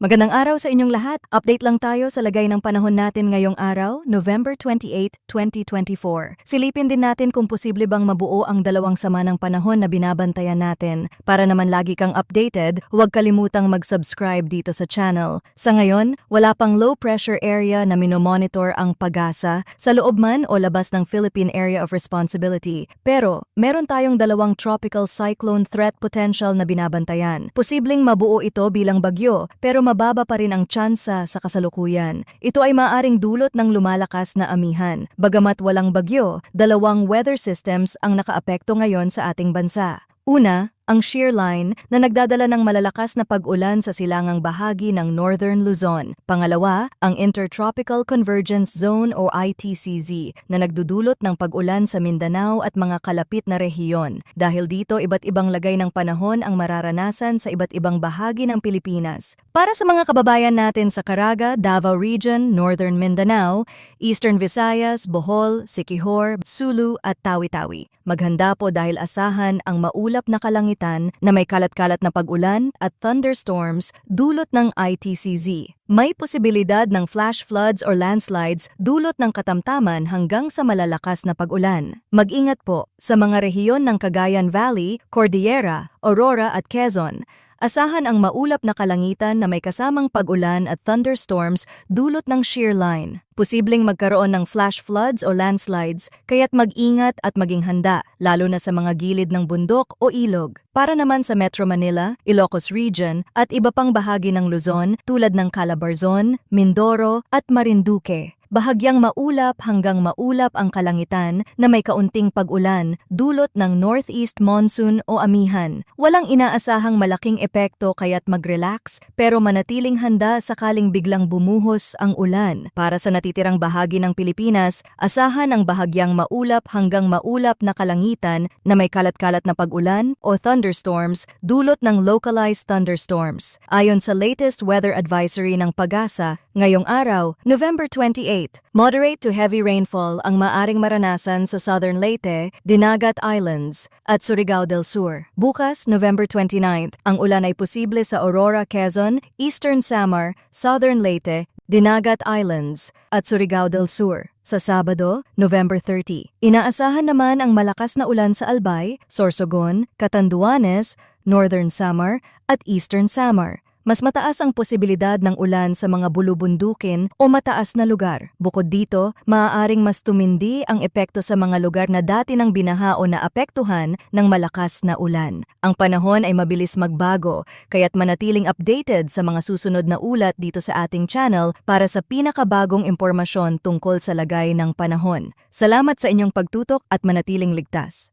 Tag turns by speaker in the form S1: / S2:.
S1: Magandang araw sa inyong lahat. Update lang tayo sa lagay ng panahon natin ngayong araw, November 28, 2024. Silipin din natin kung posible bang mabuo ang dalawang sama ng panahon na binabantayan natin. Para naman lagi kang updated, huwag kalimutang mag-subscribe dito sa channel. Sa ngayon, wala pang low pressure area na minomonitor ang Pag-asa sa loob man o labas ng Philippine Area of Responsibility. Pero, meron tayong dalawang tropical cyclone threat potential na binabantayan. Posibleng mabuo ito bilang bagyo, pero mababa pa rin ang tsansa sa kasalukuyan. Ito ay maaaring dulot ng lumalakas na amihan. Bagamat walang bagyo, dalawang weather systems ang nakaapekto ngayon sa ating bansa. Una, ang shear line na nagdadala ng malalakas na pag-ulan sa silangang bahagi ng Northern Luzon. Pangalawa, ang Intertropical Convergence Zone o ITCZ na nagdudulot ng pag-ulan sa Mindanao at mga kalapit na rehiyon. Dahil dito, iba't ibang lagay ng panahon ang mararanasan sa iba't ibang bahagi ng Pilipinas. Para sa mga kababayan natin sa Caraga, Davao Region, Northern Mindanao, Eastern Visayas, Bohol, Siquijor, Sulu at Tawi-Tawi. Maghanda po dahil asahan ang maulap na kalangitan na may kalat-kalat na pag-ulan at thunderstorms dulot ng ITCZ. May posibilidad ng flash floods or landslides dulot ng katamtaman hanggang sa malalakas na pag-ulan. Mag-ingat po sa mga rehiyon ng Cagayan Valley, Cordillera, Aurora at Quezon. Asahan ang maulap na kalangitan na may kasamang pag-ulan at thunderstorms dulot ng shear line. Posibleng magkaroon ng flash floods o landslides, kaya't mag-ingat at maging handa, lalo na sa mga gilid ng bundok o ilog. Para naman sa Metro Manila, Ilocos Region at iba pang bahagi ng Luzon tulad ng Calabarzon, Mindoro at Marinduque. Bahagyang maulap hanggang maulap ang kalangitan na may kaunting pag-ulan dulot ng northeast monsoon o amihan. Walang inaasahang malaking epekto kaya't mag-relax pero manatiling handa sakaling biglang bumuhos ang ulan. Para sa natitirang bahagi ng Pilipinas, asahan ang bahagyang maulap hanggang maulap na kalangitan na may kalat-kalat na pag-ulan o thunderstorms dulot ng localized thunderstorms. Ayon sa latest weather advisory ng Pag-asa, ngayong araw, November 28, moderate to heavy rainfall ang maaring maranasan sa Southern Leyte, Dinagat Islands at Surigao del Sur. Bukas, November 29, ang ulan ay posible sa Aurora, Quezon, Eastern Samar, Southern Leyte, Dinagat Islands at Surigao del Sur. Sa Sabado, November 30, inaasahan naman ang malakas na ulan sa Albay, Sorsogon, Catanduanes, Northern Samar at Eastern Samar. Mas mataas ang posibilidad ng ulan sa mga bulubundukin o mataas na lugar. Bukod dito, maaaring mas tumindi ang epekto sa mga lugar na dati nang binaha o naapektuhan ng malakas na ulan. Ang panahon ay mabilis magbago, kaya't manatiling updated sa mga susunod na ulat dito sa ating channel para sa pinakabagong impormasyon tungkol sa lagay ng panahon. Salamat sa inyong pagtutok at manatiling ligtas.